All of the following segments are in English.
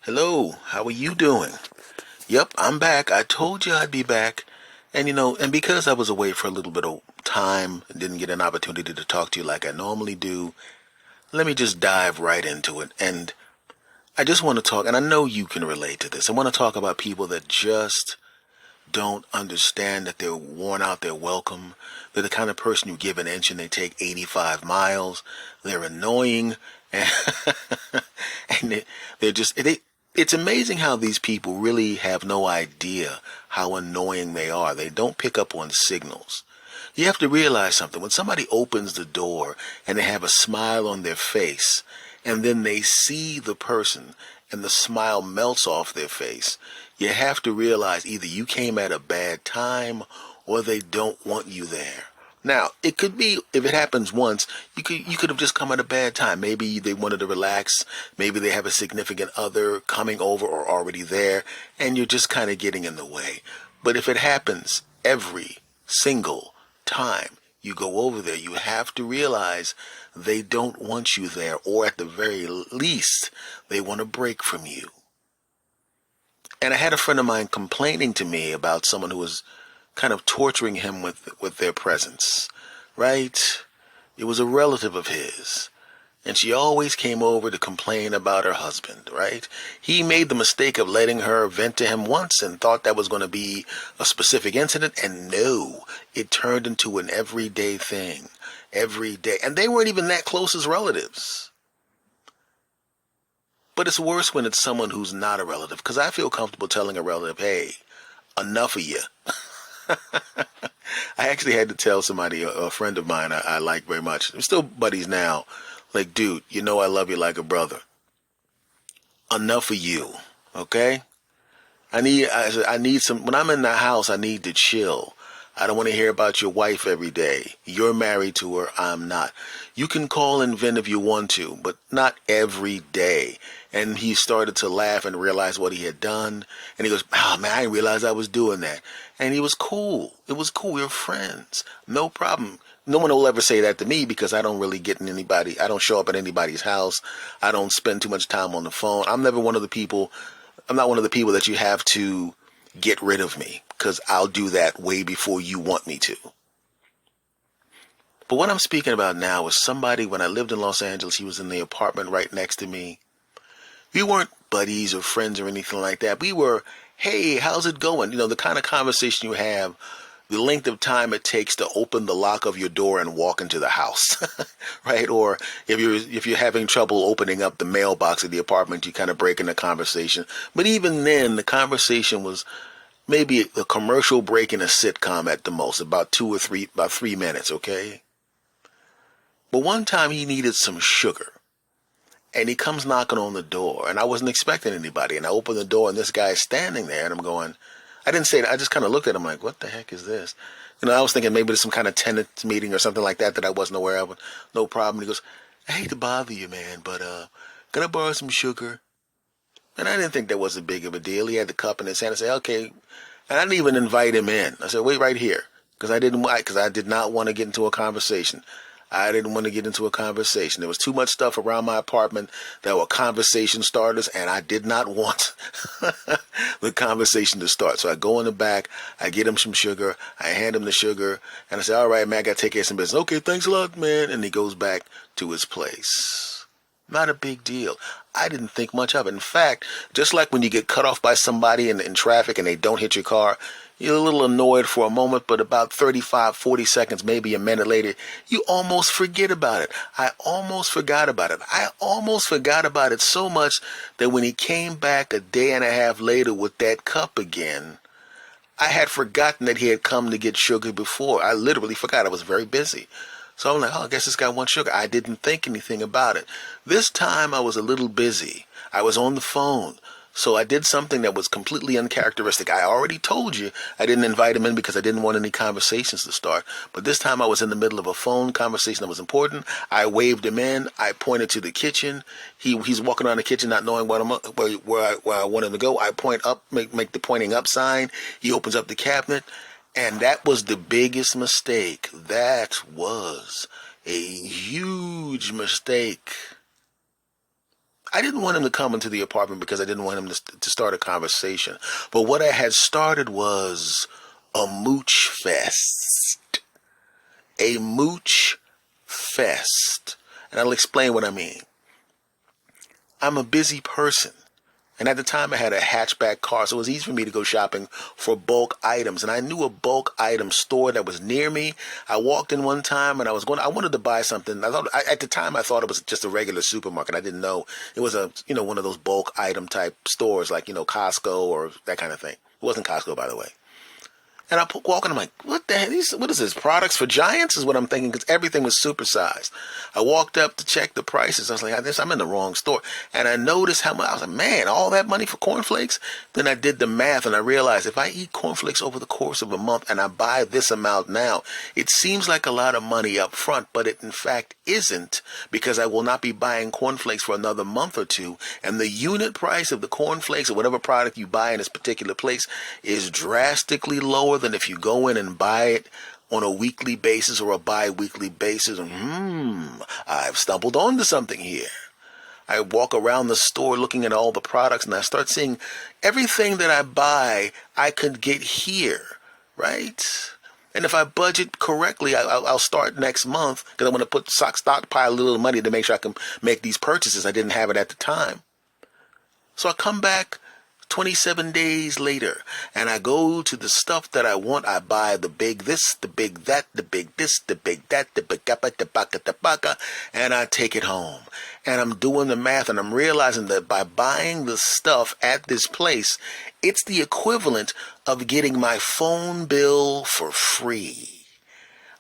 Hello, how are you doing? Yep, I'm back. I told you I'd be back. And because I was away for a little bit of time and didn't get an opportunity to talk to you like I normally do, let me just dive right into it. And I just want to talk, and I know you can relate to this. I want to talk about people that just don't understand that they're worn out their welcome. They're the kind of person you give an inch and they take 85 miles. They're annoying, and, and they're just it's amazing how these people really have no idea how annoying they are. They don't pick up on signals. You have to realize something. When somebody opens the door and they have a smile on their face, and then they see the person and the smile melts off their face, you have to realize either you came at a bad time or they don't want you there. Now, it could be, if it happens once, you could have just come at a bad time. Maybe they wanted to relax. Maybe they have a significant other coming over or already there, and you're just kind of getting in the way. But if it happens every single time you go over there, you have to realize they don't want you there, or at the very least, they want a break from you. And I had a friend of mine complaining to me about someone who was kind of torturing him with their presence, right? It was a relative of his. And she always came over to complain about her husband, right? He made the mistake of letting her vent to him once and thought that was going to be a specific incident. And no, it turned into an everyday thing. Every day. And they weren't even that close as relatives. But it's worse when it's someone who's not a relative, because I feel comfortable telling a relative, hey, enough of you. I actually had to tell somebody, a friend of mine I like very much. We're still buddies now. Like, dude, you know I love you like a brother. Enough of you, okay? I need some, when I'm in the house, I need to chill. I don't want to hear about your wife every day. You're married to her, I'm not. You can call and vent if you want to, but not every day. And he started to laugh and realize what he had done. And he goes, oh man, I didn't realize I was doing that. And he was cool. It was cool. We were friends. No problem. No one will ever say that to me because I don't really get in anybody. I don't show up at anybody's house. I don't spend too much time on the phone. I'm not one of the people that you have to get rid of me, because I'll do that way before you want me to. But what I'm speaking about now is somebody, when I lived in Los Angeles, he was in the apartment right next to me. We weren't buddies or friends or anything like that. We were, hey, how's it going? You know, the kind of conversation you have, the length of time it takes to open the lock of your door and walk into the house, right? Or if you're having trouble opening up the mailbox of the apartment, you kind of break in the conversation. But even then, the conversation was maybe a commercial break in a sitcom at the most, about 3 minutes, okay? But one time he needed some sugar. And he comes knocking on the door, and I wasn't expecting anybody. And I open the door, and this guy is standing there, and I'm going, I didn't say that. I just kind of looked at him like, what the heck is this? You know, I was thinking maybe there's some kind of tenants meeting or something like that I wasn't aware of. No problem. He goes, I hate to bother you, man, but can I borrow some sugar? And I didn't think that was a big of a deal. He had the cup in his hand. I said, okay. And I didn't even invite him in. I said, wait right here, because I did not want to get into a conversation. I didn't want to get into a conversation. There was too much stuff around my apartment that were conversation starters, and I did not want the conversation to start. So I go in the back, I get him some sugar, I hand him the sugar, and I say, all right, man, I got to take care of some business. Okay, thanks a lot, man. And he goes back to his place. Not a big deal. I didn't think much of it. In fact, just like when you get cut off by somebody in traffic and they don't hit your car, you're a little annoyed for a moment, but about 35, 40 seconds, maybe a minute later, you almost forget about it. I almost forgot about it. I almost forgot about it so much that when he came back a day and a half later with that cup again, I had forgotten that he had come to get sugar before. I literally forgot. I was very busy. So I'm like, oh, I guess this guy wants sugar. I didn't think anything about it. This time I was a little busy. I was on the phone. So I did something that was completely uncharacteristic. I already told you I didn't invite him in because I didn't want any conversations to start. But this time I was in the middle of a phone conversation that was important. I waved him in. I pointed to the kitchen. He's walking around the kitchen not knowing where I want him to go. I point up, make the pointing up sign. He opens up the cabinet. And that was the biggest mistake. That was a huge mistake. I didn't want him to come into the apartment because I didn't want him to start a conversation. But what I had started was a mooch fest. A mooch fest. And I'll explain what I mean. I'm a busy person. And at the time I had a hatchback car, so it was easy for me to go shopping for bulk items. And I knew a bulk item store that was near me. I walked in one time and I wanted to buy something. At the time I thought it was just a regular supermarket. I didn't know it was one of those bulk item type stores like, Costco or that kind of thing. It wasn't Costco, by the way. And I walk in, I'm like, what the heck? What is this? Products for giants is what I'm thinking, because everything was supersized. I walked up to check the prices. I was like, I'm in the wrong store. And I noticed how much. I was like, man, all that money for cornflakes? Then I did the math and I realized if I eat cornflakes over the course of a month and I buy this amount now, it seems like a lot of money up front, but it in fact isn't, because I will not be buying cornflakes for another month or two. And the unit price of the cornflakes or whatever product you buy in this particular place is drastically lower than if you go in and buy it on a weekly basis or a bi-weekly basis. I've stumbled onto something here. I walk around the store looking at all the products and I start seeing everything that I buy I could get here, right? And if I budget correctly, I'll start next month, because I want to stockpile a little money to make sure I can make these purchases. I didn't have it at the time. So I come back 27 days later, and I go to the stuff that I want. I buy the big this, the big that, the big this, the big that, the big the baka, and I take it home. And I'm doing the math, and I'm realizing that by buying the stuff at this place, it's the equivalent of getting my phone bill for free.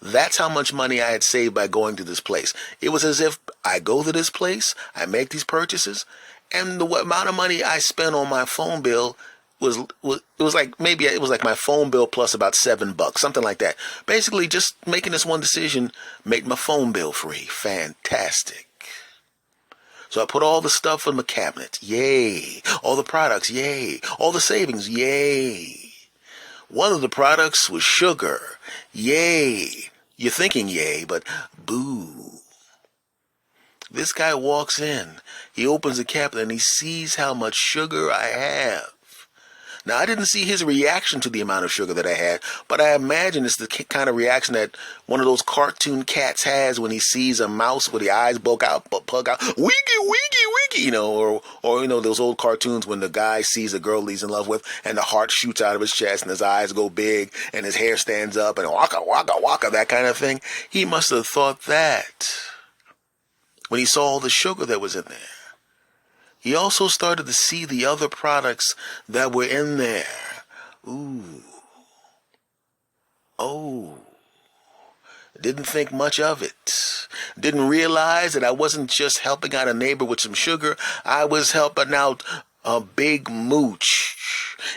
That's how much money I had saved by going to this place. It was as if I go to this place, I make these purchases, and the amount of money I spent on my phone bill was like my phone bill plus about $7, something like that. Basically, just making this one decision made my phone bill free. Fantastic. So I put all the stuff in my cabinet. Yay. All the products. Yay. All the savings. Yay. One of the products was sugar. Yay. You're thinking yay, but boo. This guy walks in, he opens the cabinet and he sees how much sugar I have. Now, I didn't see his reaction to the amount of sugar that I had, but I imagine it's the kind of reaction that one of those cartoon cats has when he sees a mouse with the eyes pug out, wiggy, or those old cartoons when the guy sees a girl he's in love with and the heart shoots out of his chest and his eyes go big and his hair stands up and waka, waka, waka, that kind of thing. He must have thought that when he saw all the sugar that was in there. He also started to see the other products that were in there. Ooh. Oh. Didn't think much of it. Didn't realize that I wasn't just helping out a neighbor with some sugar. I was helping out a big mooch.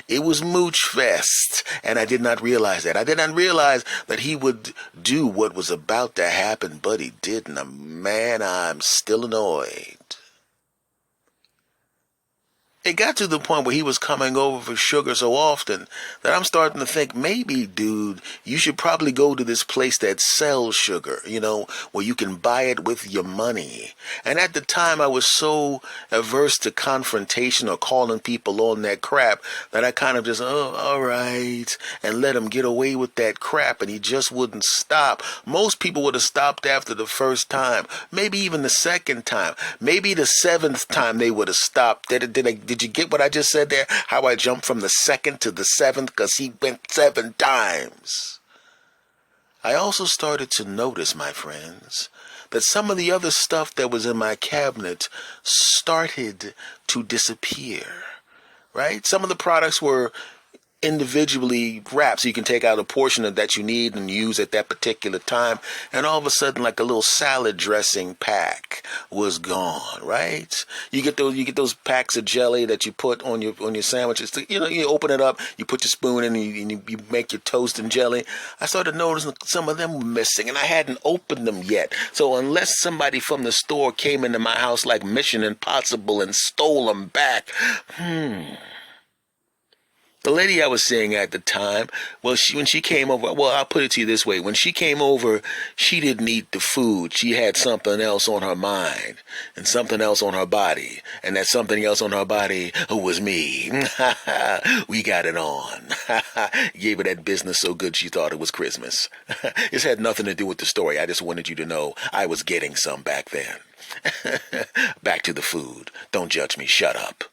It was Mooch Fest, and I did not realize that. I did not realize that he would do what was about to happen, but he didn't. Man, I'm still annoyed. It got to the point where he was coming over for sugar so often that I'm starting to think, maybe, dude, you should probably go to this place that sells sugar, where you can buy it with your money. And at the time, I was so averse to confrontation or calling people on that crap that I kind of just, all right, and let him get away with that crap, and he just wouldn't stop. Most people would have stopped after the first time, maybe even the second time, maybe the seventh time they would have stopped. Did you get what I just said there? How I jumped from the second to the seventh because he went 7 times. I also started to notice, my friends, that some of the other stuff that was in my cabinet started to disappear, right? Some of the products were individually wrapped, so you can take out a portion of that you need and use at that particular time, and all of a sudden, like a little salad dressing pack was gone, right? You get those packs of jelly that you put on your sandwiches. You open it up, you put your spoon in, and you make your toast and jelly. I started noticing some of them were missing, and I hadn't opened them yet. So unless somebody from the store came into my house like Mission Impossible and stole them back, The lady I was seeing at the time, well, when she came over, well, I'll put it to you this way. When she came over, she didn't eat the food. She had something else on her mind and something else on her body. And that something else on her body was me. We got it on. Gave her that business so good she thought it was Christmas. This had nothing to do with the story. I just wanted you to know I was getting some back then. Back to the food. Don't judge me. Shut up.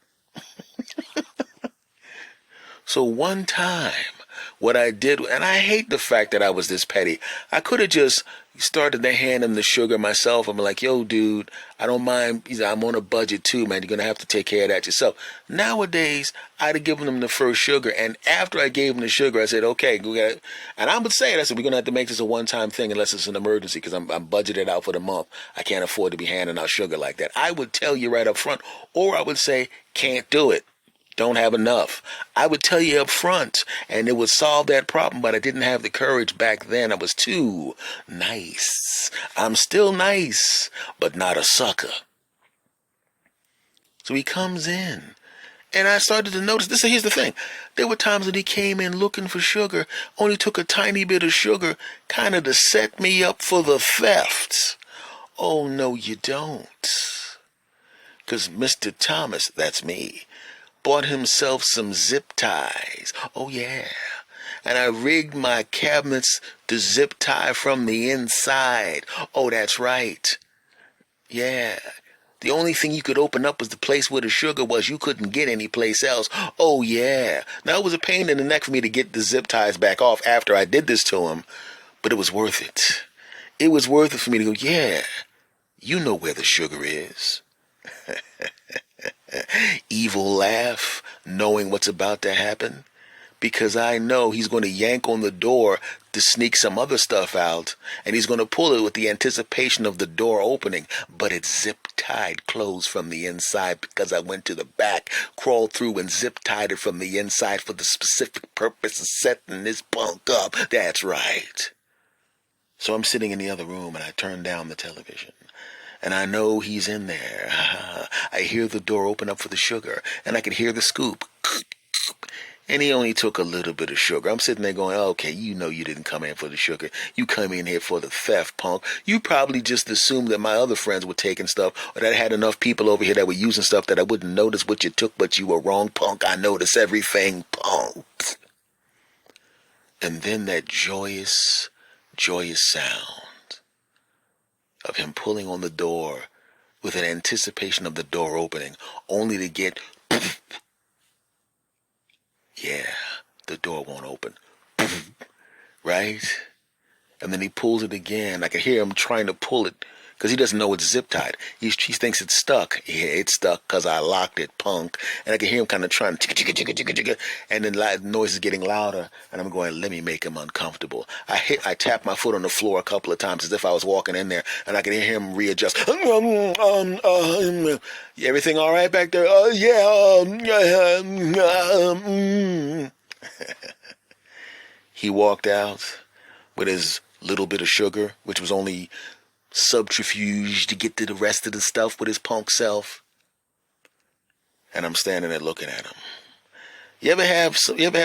So one time, what I did, and I hate the fact that I was this petty. I could have just started to hand him the sugar myself. I'm like, yo, dude, I don't mind. I'm on a budget too, man. You're going to have to take care of that yourself. Nowadays, I'd have given him the first sugar. And after I gave him the sugar, I said, okay, we got. And I would say, I said, we're going to have to make this a one-time thing unless it's an emergency because I'm budgeted out for the month. I can't afford to be handing out sugar like that. I would tell you right up front, or I would say, can't do it. Don't have enough. I would tell you up front, and it would solve that problem, but I didn't have the courage back then. I was too nice. I'm still nice, but not a sucker. So he comes in, and I started to notice this. Here's the thing. There were times that he came in looking for sugar, only took a tiny bit of sugar, kind of to set me up for the theft. Oh, no, you don't. Because Mr. Thomas, that's me, bought himself some zip ties. Oh, yeah. And I rigged my cabinets to zip tie from the inside. Oh, that's right. Yeah. The only thing you could open up was the place where the sugar was. You couldn't get any place else. Oh, yeah. Now, it was a pain in the neck for me to get the zip ties back off after I did this to him, but it was worth it. It was worth it for me to go, yeah, you know where the sugar is. Evil laugh, knowing what's about to happen, because I know he's going to yank on the door to sneak some other stuff out, and he's going to pull it with the anticipation of the door opening, but it's zip-tied closed from the inside because I went to the back, crawled through and zip-tied it from the inside for the specific purpose of setting this punk up. That's right. So I'm sitting in the other room, and I turn down the television. And I know he's in there. I hear the door open up for the sugar, and I can hear the scoop. And he only took a little bit of sugar. I'm sitting there going, okay, you know you didn't come in for the sugar. You come in here for the theft, punk. You probably just assumed that my other friends were taking stuff, or that I had enough people over here that were using stuff that I wouldn't notice what you took, but you were wrong, punk. I notice everything, punk. And then that joyous, joyous sound of him pulling on the door with an anticipation of the door opening, only to get, yeah, the door won't open, right? And then he pulls it again. I can hear him trying to pull it because he doesn't know it's zip tied. He thinks it's stuck. Yeah, it's stuck because I locked it, punk. And I can hear him kind of trying to, and then the noise is getting louder. And I'm going, let me make him uncomfortable. I tap my foot on the floor a couple of times as if I was walking in there, and I can hear him readjust. Everything all right back there? Yeah. He walked out with his little bit of sugar, which was only subterfuge to get to the rest of the stuff with his punk self. And I'm standing there looking at him. You ever have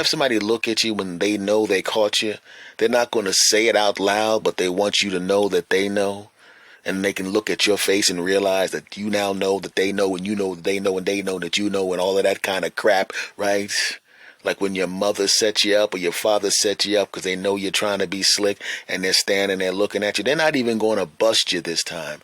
somebody look at you when they know they caught you? They're not going to say it out loud, but they want you to know that they know. And they can look at your face and realize that you now know that they know, and you know that they know, and they know that you know, and all of that kind of crap, right? Like when your mother sets you up or your father sets you up because they know you're trying to be slick, and they're standing there looking at you. They're not even going to bust you this time.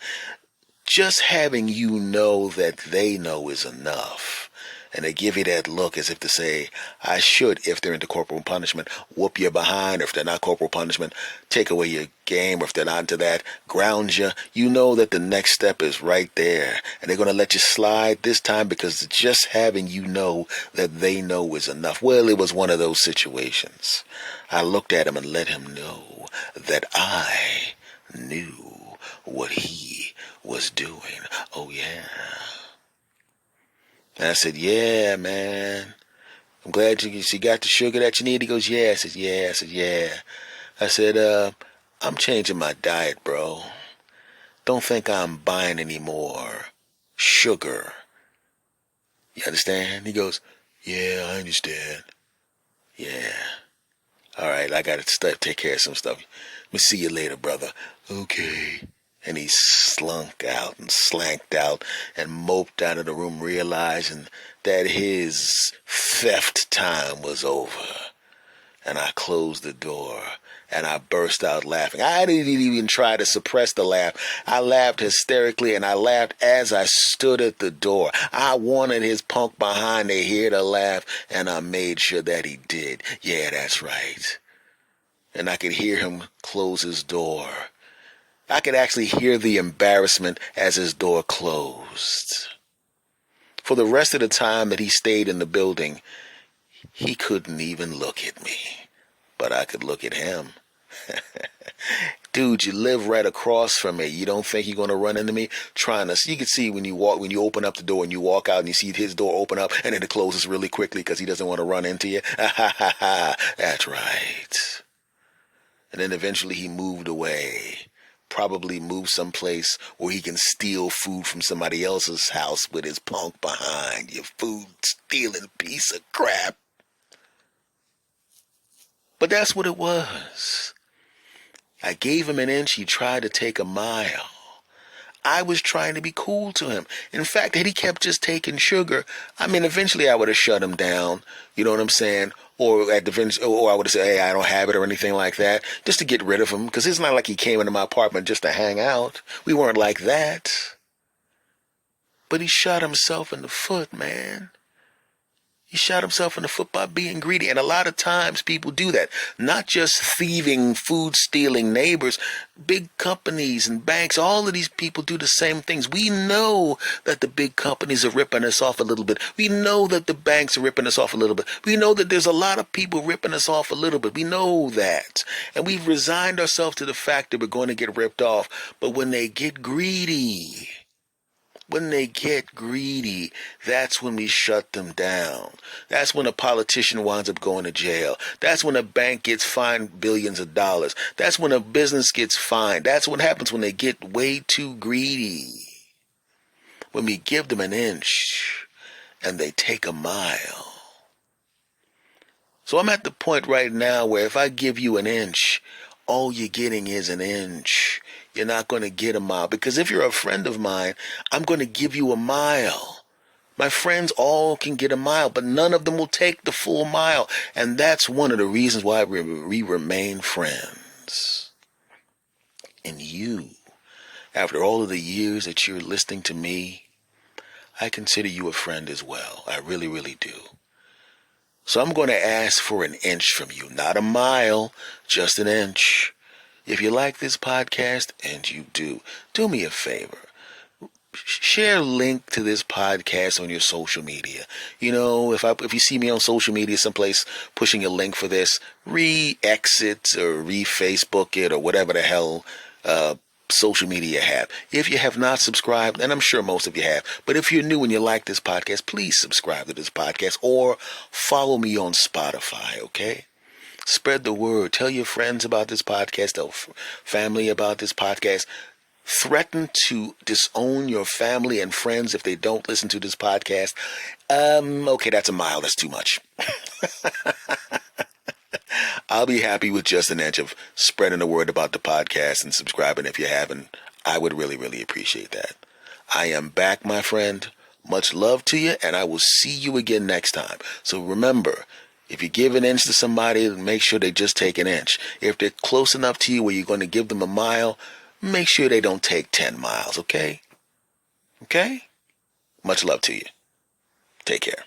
Just having you know that they know is enough. And they give you that look as if to say, I should, if they're into corporal punishment, whoop you behind, or if they're not corporal punishment, take away your game, or if they're not into that, ground you. You know that the next step is right there. And they're going to let you slide this time because just having you know that they know is enough. Well, it was one of those situations. I looked at him and let him know that I knew what he was doing. Oh, yeah. And I said, yeah, man. I'm glad you got the sugar that you need. He goes, yeah. I said, yeah. I said, yeah. I said, I'm changing my diet, bro. Don't think I'm buying any more sugar. You understand? He goes, yeah, I understand. Yeah. All right, I got to take care of some stuff. Let me see you later, brother. Okay. And he slunk out and slanked out and moped out of the room, realizing that his theft time was over. And I closed the door and I burst out laughing. I didn't even try to suppress the laugh. I laughed hysterically, and I laughed as I stood at the door. I wanted his punk behind to hear the laugh, and I made sure that he did. Yeah, that's right. And I could hear him close his door. I could actually hear the embarrassment as his door closed. For the rest of the time that he stayed in the building, he couldn't even look at me. But I could look at him. Dude, you live right across from me. You don't think you're going to run into me? You can see when you open up the door and you walk out and you see his door open up and then it closes really quickly because he doesn't want to run into you. That's right. And then eventually he moved away. Probably moved someplace where he can steal food from somebody else's house with his punk behind. You food stealing piece of crap. But that's what it was. I gave him an inch, he tried to take a mile. I was trying to be cool to him. In fact, had he kept just taking sugar, eventually I would have shut him down. You know what I'm saying? Or I would have said, hey, I don't have it or anything like that, just to get rid of him. Because it's not like he came into my apartment just to hang out. We weren't like that. But he shot himself in the foot, man. He shot himself in the foot by being greedy. And a lot of times people do that. Not just thieving, food stealing neighbors. Big companies and banks, all of these people do the same things. We know that the big companies are ripping us off a little bit. We know that the banks are ripping us off a little bit. We know that there's a lot of people ripping us off a little bit. We know that. And we've resigned ourselves to the fact that we're going to get ripped off. But when they get greedy, that's when we shut them down. That's when a politician winds up going to jail. That's when a bank gets fined billions of dollars. That's when a business gets fined. That's what happens when they get way too greedy. When we give them an inch and they take a mile. So I'm at the point right now where if I give you an inch, all you're getting is an inch. You're not going to get a mile. Because if you're a friend of mine, I'm going to give you a mile. My friends all can get a mile, but none of them will take the full mile. And that's one of the reasons why we remain friends. And you, after all of the years that you're listening to me, I consider you a friend as well. I really, really do. So I'm going to ask for an inch from you, not a mile, just an inch. If you like this podcast, and you do me a favor. Share a link to this podcast on your social media. You know, if you see me on social media someplace pushing a link for this, re-exit or re-Facebook it or whatever the hell social media have. If you have not subscribed, and I'm sure most of you have, but if you're new and you like this podcast, please subscribe to this podcast or follow me on Spotify, okay? Spread the word. Tell your friends about this podcast. Tell family about this podcast. Threaten to disown your family and friends if they don't listen to this podcast. Okay, that's a mile. That's too much. I'll be happy with just an inch of spreading the word about the podcast and subscribing if you haven't. I would really, really appreciate that. I am back, my friend. Much love to you, and I will see you again next time. So remember, if you give an inch to somebody, make sure they just take an inch. If they're close enough to you where you're going to give them a mile, make sure they don't take 10 miles, okay? Okay? Much love to you. Take care.